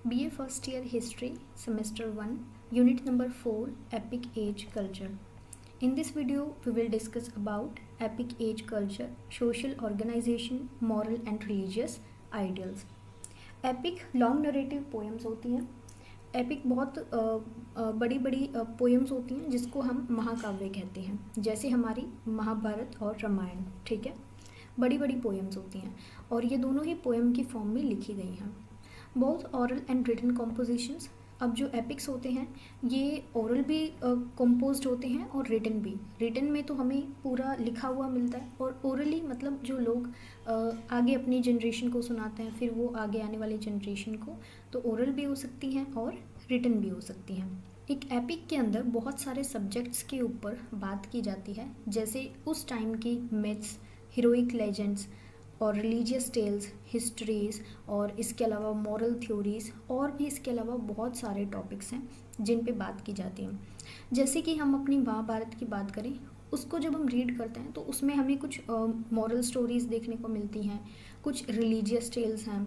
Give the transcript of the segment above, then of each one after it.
BA First Year History, Semester 1, Unit number 4, Epic Age Culture. In this video, we will discuss about Epic Age Culture, social organization, moral and religious ideals. Epic long narrative poems होती हैं. Epic बहुत बड़ी बड़ी poems होती हैं जिसको हम महाकाव्य कहते हैं, जैसे हमारी महाभारत और रामायण. ठीक है, बड़ी बड़ी पोएम्स होती हैं और ये दोनों ही पोएम की फॉर्म में लिखी गई हैं. Both oral and written compositions. अब जो एपिक्स होते हैं ये ओरल भी कंपोज्ड होते हैं और रिटन भी. रिटन में तो हमें पूरा लिखा हुआ मिलता है और ओरली मतलब जो लोग आगे अपनी जनरेशन को सुनाते हैं, फिर वो आगे आने वाली जनरेशन को, तो ओरल भी हो सकती हैं और रिटन भी हो सकती हैं. एक एपिक के अंदर बहुत सारे सब्जेक्ट्स के ऊपर बात की जाती है, जैसे उस टाइम की मिथ्स, हीरोइक लेजेंड्स और रिलीजियस टेल्स, हिस्ट्रीज़, और इसके अलावा मॉरल थ्योरीज़, और भी इसके अलावा बहुत सारे टॉपिक्स हैं जिन पे बात की जाती है. जैसे कि हम अपनी महाभारत की बात करें, उसको जब हम रीड करते हैं तो उसमें हमें कुछ मॉरल स्टोरीज़ देखने को मिलती हैं, कुछ रिलीजियस टेल्स हैं,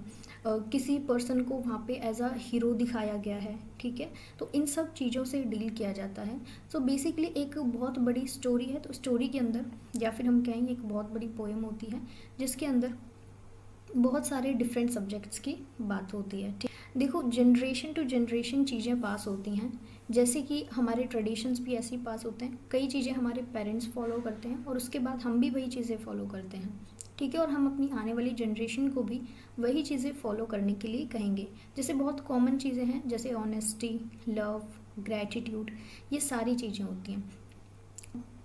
किसी पर्सन को वहाँ पे एज अ हीरो दिखाया गया है. ठीक है, तो इन सब चीज़ों से डील किया जाता है. सो बेसिकली एक बहुत बड़ी स्टोरी है, तो स्टोरी के अंदर, या फिर हम कहेंगे एक बहुत बड़ी पोएम होती है जिसके अंदर बहुत सारे डिफरेंट सब्जेक्ट्स की बात होती है. ठीक, देखो जनरेशन टू जनरेशन चीज़ें पास होती हैं, जैसे कि हमारे ट्रेडिशंस भी ऐसे ही पास होते हैं. कई चीज़ें हमारे पेरेंट्स फॉलो करते हैं और उसके बाद हम भी वही चीज़ें फॉलो करते हैं. ठीक है, और हम अपनी आने वाली जनरेशन को भी वही चीज़ें फॉलो करने के लिए कहेंगे. जैसे बहुत कॉमन चीज़ें हैं, जैसे ऑनेस्टी, लव, ग्रैटिट्यूड, ये सारी चीज़ें होती हैं.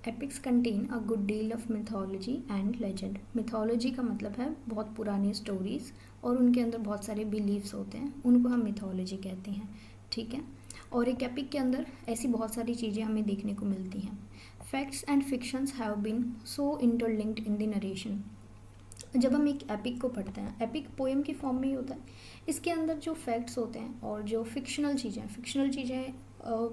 Epics contain a good deal of mythology and legend. Mythology का मतलब है बहुत पुरानी स्टोरीज़, और उनके अंदर बहुत सारे बिलीव्स होते हैं, उनको हम मिथोलॉजी कहते हैं. ठीक है, और एक एपिक के अंदर ऐसी बहुत सारी चीज़ें हमें देखने को मिलती हैं. Facts and fictions have been so interlinked in the narration. जब हम एक एपिक को पढ़ते हैं, एपिक पोएम की फॉर्म में ही होता है. इसके अंदर जो फैक्ट्स होते हैं और जो फिक्शनल चीज़ें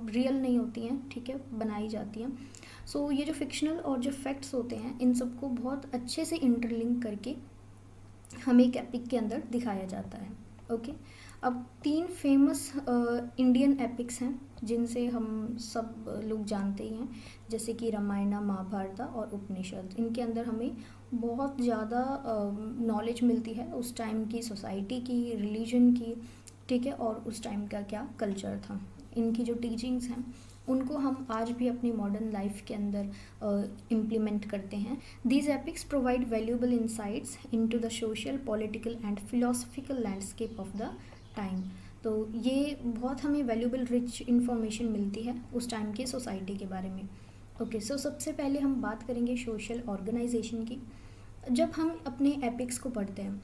रियल नहीं होती हैं. ठीक है, बनाई जाती हैं. सो ये जो फिक्शनल और जो फैक्ट्स होते हैं, इन सबको बहुत अच्छे से इंटरलिंक करके हमें एक एपिक के अंदर दिखाया जाता है. ओके, अब 3 फेमस इंडियन एपिक्स हैं जिनसे हम सब लोग जानते ही हैं, जैसे कि रामायण, महाभारत और उपनिषद. इनके अंदर हमें बहुत ज़्यादा नॉलेज मिलती है उस टाइम की सोसाइटी की, रिलीजन की. ठीक है, और उस टाइम का क्या कल्चर था. इनकी जो टीचिंग्स हैं उनको हम आज भी अपनी मॉडर्न लाइफ के अंदर इम्प्लीमेंट करते हैं. These epics provide valuable insights into the social, political and philosophical landscape of the time. तो ये बहुत हमें वैल्यूएबल रिच इन्फॉर्मेशन मिलती है उस टाइम की सोसाइटी के बारे में. ओके, सो सबसे पहले हम बात करेंगे सोशल ऑर्गेनाइजेशन की. जब हम अपने एपिक्स को पढ़ते हैं,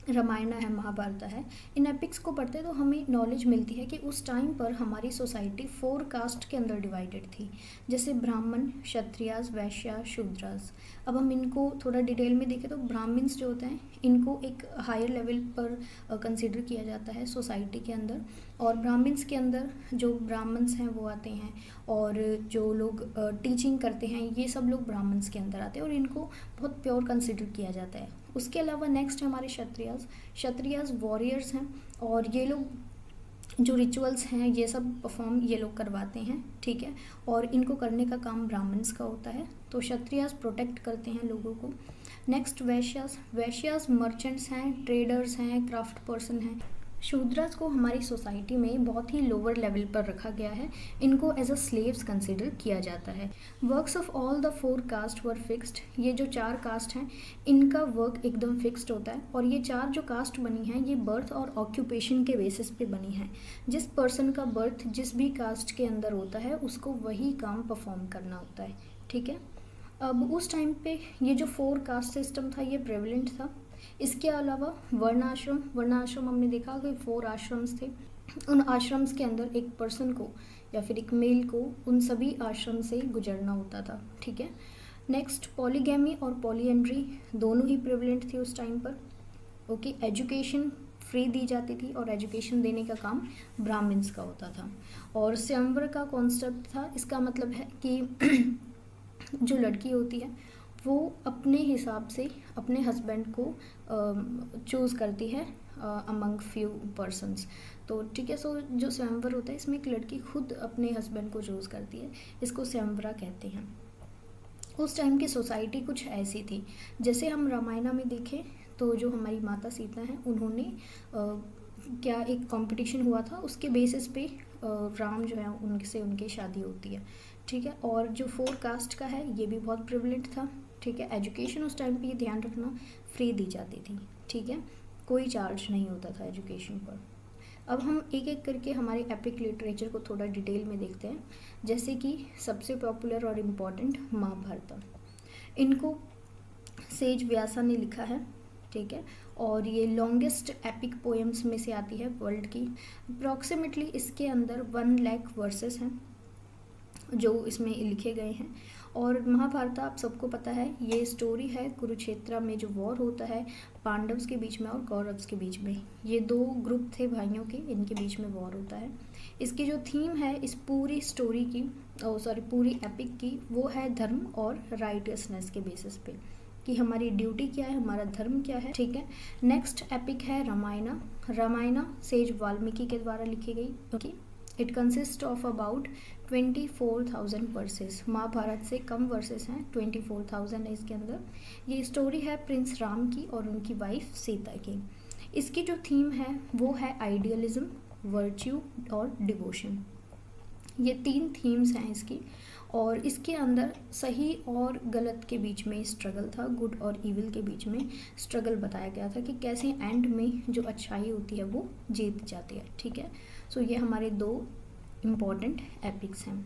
रामायण है, महाभारत है, इन एपिक्स को पढ़ते हैं तो हमें नॉलेज मिलती है कि उस टाइम पर हमारी सोसाइटी 4 कास्ट के अंदर डिवाइडेड थी, जैसे ब्राह्मण, क्षत्रियास, वैश्या, शूद्रास. अब हम इनको थोड़ा डिटेल में देखें तो ब्राह्मण्स जो होते हैं इनको एक हायर लेवल पर कंसिडर किया जाता है सोसाइटी के अंदर, और ब्राह्मण्स के अंदर जो ब्राह्मण्स हैं वो आते हैं, और जो लोग टीचिंग करते हैं ये सब लोग ब्राह्मण्स के अंदर आते हैं, और इनको बहुत प्योर कंसिडर किया जाता है. उसके अलावा नेक्स्ट है हमारे क्षत्रियास वॉरियर्स हैं, और ये लोग जो रिचुअल्स हैं ये सब परफॉर्म ये लोग करवाते हैं. ठीक है, और इनको करने का काम ब्राह्मण्स का होता है. तो क्षत्रियास प्रोटेक्ट करते हैं लोगों को. नेक्स्ट वैश्यास मर्चेंट्स हैं, ट्रेडर्स हैं, क्राफ्ट पर्सन हैं. शूद्रास को हमारी सोसाइटी में बहुत ही लोअर लेवल पर रखा गया है, इनको एज अ स्लेव्स कंसिडर किया जाता है. Works of all the 4 caste were fixed. ये जो 4 कास्ट हैं इनका वर्क एकदम फिक्स्ड होता है, और ये 4 जो कास्ट बनी हैं ये बर्थ और ऑक्यूपेशन के बेसिस पे बनी हैं. जिस पर्सन का बर्थ जिस भी कास्ट के अंदर होता है उसको वही काम परफॉर्म करना होता है. ठीक है, अब उस टाइम पे ये जो 4 कास्ट सिस्टम था ये प्रेवलेंट था. इसके अलावा वर्णाश्रम हमने देखा कि 4 आश्रम्स थे. उन आश्रम्स के अंदर एक पर्सन को या फिर एक मेल को उन सभी आश्रम से गुजरना होता था. ठीक है, नेक्स्ट पॉलीगैमी और पॉलीएंड्री दोनों ही प्रेवलेंट थी उस टाइम पर. ओके, एजुकेशन फ्री दी जाती थी और एजुकेशन देने का काम ब्राह्मण्स का होता था. और स्वयंवर का कॉन्सेप्ट था. इसका मतलब है कि जो लड़की होती है वो अपने हिसाब से अपने हस्बैंड को चूज़ करती है अमंग फ्यू पर्सन्स। तो ठीक है, सो जो स्वयंवर होता है इसमें एक लड़की खुद अपने हस्बैंड को चूज़ करती है, इसको स्वयंवरा कहते हैं। उस टाइम की सोसाइटी कुछ ऐसी थी, जैसे हम रामायण में देखें तो जो हमारी माता सीता हैं उन्होंने क्या एक कंपटीशन हुआ था, उसके बेसिस पे राम जो है उनसे उनकी शादी होती है। ठीक है, और जो 4 कास्ट का है ये भी बहुत प्रिविलेज था। ठीक है, एजुकेशन उस टाइम पे ये ध्यान रखना फ्री दी जाती थी। ठीक है, कोई चार्ज नहीं होता था एजुकेशन पर। अब हम एक एक करके हमारे एपिक लिटरेचर को थोड़ा डिटेल में देखते हैं। जैसे कि सबसे पॉपुलर और इम्पॉर्टेंट महाभारत, इनको सेज व्यासा ने लिखा है। ठीक है, और ये लॉन्गेस्ट एपिक पोएम्स में से आती है वर्ल्ड की। अप्रॉक्सीमेटली इसके अंदर 1 लाख वर्सेस हैं जो इसमें लिखे गए हैं। और महाभारत आप सबको पता है, ये स्टोरी है कुरुक्षेत्र में जो वॉर होता है पांडव्स के बीच में और कौरव्स के बीच में। ये 2 ग्रुप थे भाइयों के, इनके बीच में वॉर होता है। इसकी जो थीम है इस पूरी स्टोरी की, पूरी एपिक की, वो है धर्म और राइटियसनेस के बेसिस पे कि हमारी ड्यूटी क्या है, हमारा धर्म क्या है। ठीक है, नेक्स्ट एपिक है रामायण। रामायण सेज वाल्मीकि के द्वारा लिखी गई। Okay, it consist of about 24,000 verses. Mahabharata से कम वर्सेस हैं, 24,000 है इसके अंदर। ये स्टोरी है प्रिंस राम की और उनकी वाइफ सीता की। इसकी जो थीम है वो है आइडियलिज्म, वर्च्यू और डिवोशन। ये 3 थीम्स हैं इसकी, और इसके अंदर सही और गलत के बीच में स्ट्रगल था, गुड और इविल के बीच में स्ट्रगल बताया गया था कि कैसे एंड में जो अच्छाई होती है वो जीत जाती है। ठीक है, सो ये हमारे 2 इम्पॉर्टेंट एपिक्स हैं।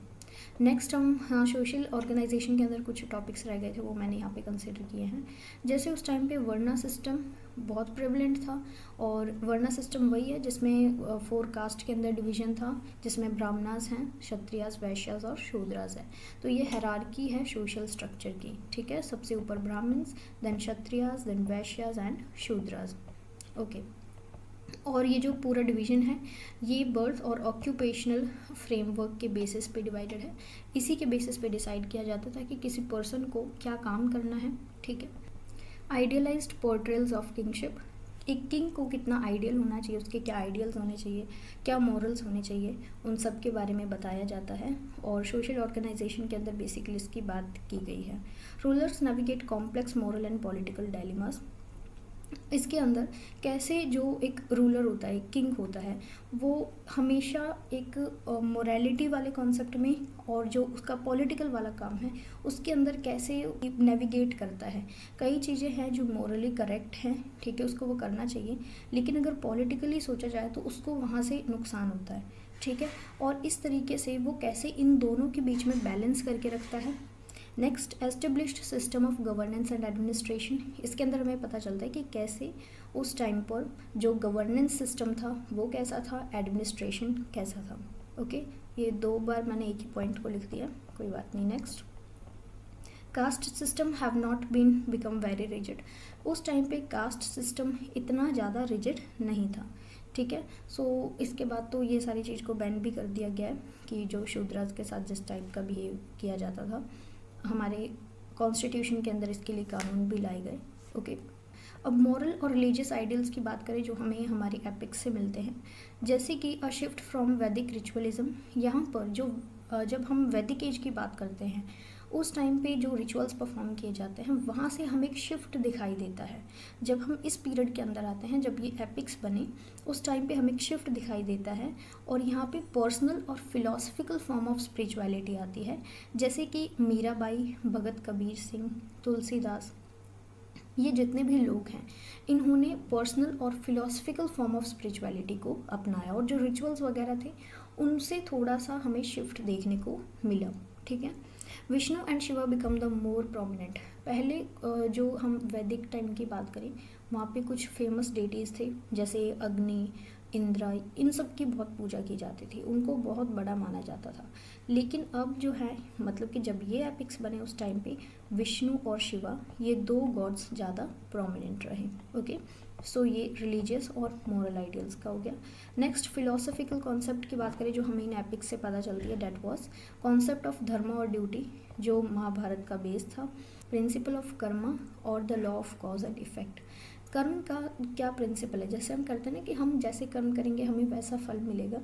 नेक्स्ट हम सोशल ऑर्गेनाइजेशन के अंदर कुछ टॉपिक्स रह गए थे, वो मैंने यहाँ पे कंसिडर किए हैं। जैसे उस टाइम पे वर्णा सिस्टम बहुत प्रेवलेंट था, और वर्णा सिस्टम वही है जिसमें 4 कास्ट के अंदर डिवीजन था, जिसमें ब्राह्मणास हैं, क्षत्रियास, वैश्यास और शूद्रास है। तो ये हायरार्की है सोशल स्ट्रक्चर की। ठीक है, सबसे ऊपर Brahmins, then Kshatriyas, then Vaishyas and Shudras. Okay, और ये जो पूरा डिवीजन है ये बर्थ और ऑक्यूपेशनल फ्रेमवर्क के बेसिस पे डिवाइडेड है। इसी के बेसिस पे डिसाइड किया जाता था कि किसी पर्सन को क्या काम करना है। ठीक है, आइडियलाइज्ड पोर्ट्रेल्स ऑफ किंगशिप, एक किंग को कितना आइडियल होना चाहिए, उसके क्या आइडियल्स होने चाहिए, क्या मॉरल्स होने चाहिए, उन सब के बारे में बताया जाता है। और सोशल ऑर्गेनाइजेशन के अंदर बेसिकली इसकी बात की गई है। Rulers navigate complex moral and political dilemmas, इसके अंदर कैसे जो एक रूलर होता है, किंग होता है, वो हमेशा एक मोरालिटी वाले कॉन्सेप्ट में और जो उसका पॉलिटिकल वाला काम है उसके अंदर कैसे नेविगेट करता है। कई चीज़ें हैं जो मोरली करेक्ट हैं, ठीक है, उसको वो करना चाहिए, लेकिन अगर पॉलिटिकली सोचा जाए तो उसको वहाँ से नुकसान होता है। ठीक है, और इस तरीके से वो कैसे इन दोनों के बीच में बैलेंस करके रखता है। Next, established system of governance and administration, इसके अंदर हमें पता चलता है कि कैसे उस टाइम पर जो गवर्नेंस सिस्टम था वो कैसा था, एडमिनिस्ट्रेशन कैसा था। ओके, ये 2 बार मैंने एक ही पॉइंट को लिख दिया, कोई बात नहीं। Next, caste system have not been become very rigid, उस टाइम पे कास्ट सिस्टम इतना ज़्यादा रिजिड नहीं था। ठीक है, सो इसके बाद तो ये सारी चीज़ को बैन भी कर दिया गया है कि जो शूद्रास के साथ जिस टाइप का बिहेव किया जाता था, हमारे कॉन्स्टिट्यूशन के अंदर इसके लिए कानून भी लाए गए। ओके, अब मॉरल और रिलीजियस आइडियल्स की बात करें जो हमें हमारी एपिक्स से मिलते हैं, जैसे कि अ शिफ्ट फ्रॉम वैदिक रिचुअलिज्म। यहाँ पर जो जब हम वैदिक एज की बात करते हैं उस टाइम पे जो रिचुअल्स परफॉर्म किए जाते हैं वहाँ से हमें एक शिफ्ट दिखाई देता है। जब हम इस पीरियड के अंदर आते हैं, जब ये एपिक्स बने, उस टाइम पे हमें एक शिफ्ट दिखाई देता है और यहाँ पे पर्सनल और फिलोसफिकल फॉर्म ऑफ स्पिरिचुअलिटी आती है। जैसे कि मीराबाई, भगत कबीर सिंह, तुलसीदास, ये जितने भी लोग हैं इन्होंने पर्सनल और फिलोसफिकल फॉर्म ऑफ स्पिरिचुअलिटी को अपनाया, और जो रिचुअल्स वगैरह थे उनसे थोड़ा सा हमें शिफ्ट देखने को मिला। ठीक है, Vishnu and Shiva become the more prominent. पहले जो हम वैदिक टाइम की बात करें वहाँ पे कुछ फेमस डेटीज़ थे, जैसे अग्नि, इंद्रा, इन सब की बहुत पूजा की जाती थी, उनको बहुत बड़ा माना जाता था। लेकिन अब जो है, मतलब कि जब ये एपिक्स बने उस टाइम पे विष्णु और शिवा, ये 2 गॉड्स ज़्यादा प्रोमिनेंट रहे। ओके, सो ये रिलीजियस और मोरल आइडियल्स का हो गया। नेक्स्ट, फिलोसफिकल कॉन्सेप्ट की बात करें जो हमें इन एपिक्स से पता चलती है, डेट वॉज कॉन्सेप्ट ऑफ धर्म और ड्यूटी, जो महाभारत का बेस था, प्रिंसिपल ऑफ कर्मा और the law of cause and effect. कर्म का क्या प्रिंसिपल है, जैसे हम करते हैं ना कि हम जैसे कर्म करेंगे हमें वैसा फल मिलेगा,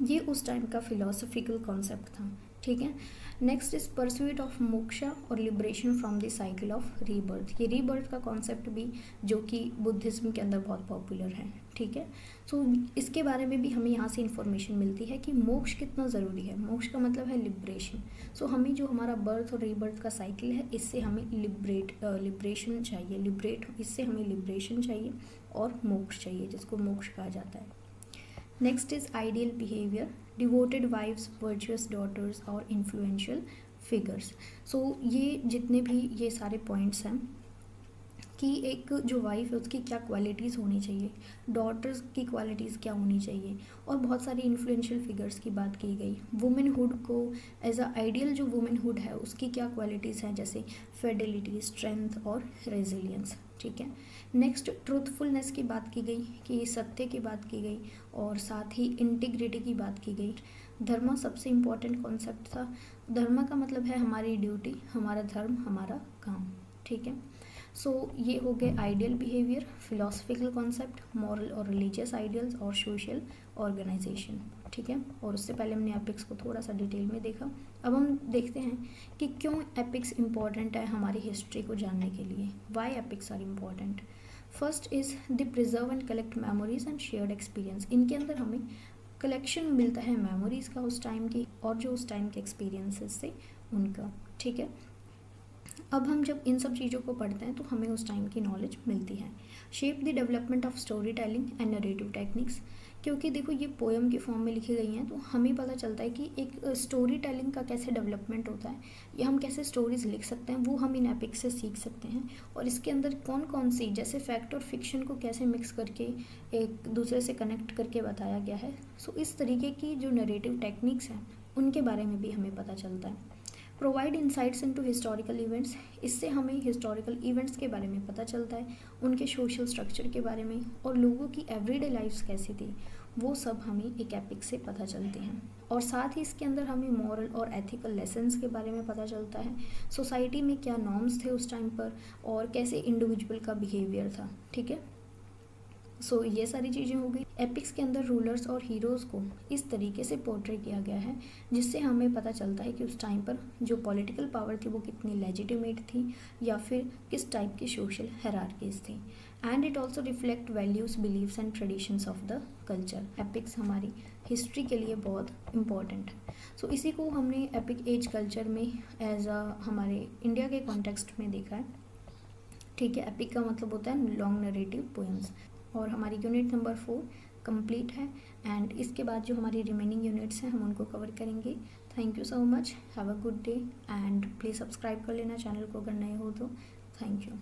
ये उस टाइम का फिलोसफिकल कॉन्सेप्ट था, ठीक है। Next is pursuit of moksha और liberation from the cycle of rebirth. ये रीबर्थ का कॉन्सेप्ट भी जो कि बुद्धिज्म के अंदर बहुत पॉपुलर है, ठीक है। सो इसके बारे में भी हमें यहाँ से इंफॉर्मेशन मिलती है कि मोक्ष कितना ज़रूरी है। मोक्ष का मतलब है लिबरेशन। सो हमें जो हमारा बर्थ और रीबर्थ का साइकिल है, इससे हमें लिबरेशन चाहिए, इससे हमें लिबरेशन चाहिए और मोक्ष चाहिए, जिसको मोक्ष कहा जाता है। Next is ideal behaviour, devoted wifes, virtuous daughters और इन्फ्लुएंशियल फिगर्स। सो ये जितने भी ये सारे पॉइंट्स हैं कि एक जो वाइफ है उसकी क्या क्वालिटीज़ होनी चाहिए, डॉटर्स की क्वालिटीज़ क्या होनी चाहिए, और बहुत सारी इन्फ्लुएंशियल फिगर्स की बात की गई। वुमेनहुड को एज अ आइडियल जो वुमेनहुड है उसकी क्या क्वालिटीज़ हैं, जैसे फेडिलिटी, स्ट्रेंथ और रेजिलियंस, ठीक है। नेक्स्ट ट्रूथफुलनेस की बात की गई, कि सत्य की बात की गई, और साथ ही इंटीग्रिटी की बात की गई। धर्म सबसे इम्पॉर्टेंट कॉन्सेप्ट था। धर्म का मतलब है हमारी ड्यूटी, हमारा धर्म, हमारा काम, ठीक है। सो ये हो गए ideal behaviour, philosophical concept, moral और रिलीजियस आइडियल्स और सोशल ऑर्गेनाइजेशन, ठीक है। और उससे पहले हमने एपिक्स को थोड़ा सा डिटेल में देखा। अब हम देखते हैं कि क्यों एपिक्स इम्पॉर्टेंट है हमारी हिस्ट्री को जानने के लिए। Why epics are important. First is the preserve and collect memories and shared experience. इनके अंदर हमें कलेक्शन मिलता है मेमोरीज़ का उस टाइम की, और जो उस टाइम के एक्सपीरियंसेस से उनका, ठीक है। अब हम जब इन सब चीज़ों को पढ़ते हैं तो हमें उस टाइम की नॉलेज मिलती है। Shape the development of story telling and narrative techniques, क्योंकि देखो ये पोएम के फॉर्म में लिखी गई हैं तो हमें पता चलता है कि एक स्टोरी टेलिंग का कैसे डेवलपमेंट होता है, या हम कैसे स्टोरीज लिख सकते हैं, वो हम इन एपिक्स से सीख सकते हैं। और इसके अंदर कौन कौन सी, जैसे फैक्ट और फिक्शन को कैसे मिक्स करके एक दूसरे से कनेक्ट करके बताया गया है। सो इस तरीके की जो नरेटिव टेक्निक्स हैं उनके बारे में भी हमें पता चलता है। Provide insights into historical events, इससे हमें हिस्टोरिकल इवेंट्स के बारे में पता चलता है, उनके सोशल स्ट्रक्चर के बारे में, और लोगों की एवरीडे लाइफ्स कैसी थी, वो सब हमें एक एपिक से पता चलते हैं। और साथ ही इसके अंदर हमें मॉरल और एथिकल लेसन्स के बारे में पता चलता है, सोसाइटी में क्या नॉर्म्स थे उस टाइम पर, और कैसे इंडिविजुअल का बिहेवियर था, ठीक है। सो ये सारी चीज़ें हो गई। एपिक्स के अंदर रूलर्स और हीरोज़ को इस तरीके से पोर्ट्रे किया गया है जिससे हमें पता चलता है कि उस टाइम पर जो पॉलिटिकल पावर थी वो कितनी लेजिटिमेट थी, या फिर किस टाइप की सोशल हायरार्कीज थी। And it also reflect values, beliefs and traditions of the culture. Epics हमारी हिस्ट्री के लिए बहुत इंपॉर्टेंट है। सो इसी को हमने एपिक एज कल्चर में एज अ हमारे इंडिया के कॉन्टेक्स्ट में देखा है, ठीक है। एपिक का मतलब होता है लॉन्ग नरेटिव पोएम्स। और हमारी यूनिट नंबर 4 कंप्लीट है, एंड इसके बाद जो हमारी रिमेनिंग यूनिट्स हैं हम उनको कवर करेंगे। Thank you so much, have a good day, and please subscribe कर लेना चैनल को अगर नए हो तो। Thank you.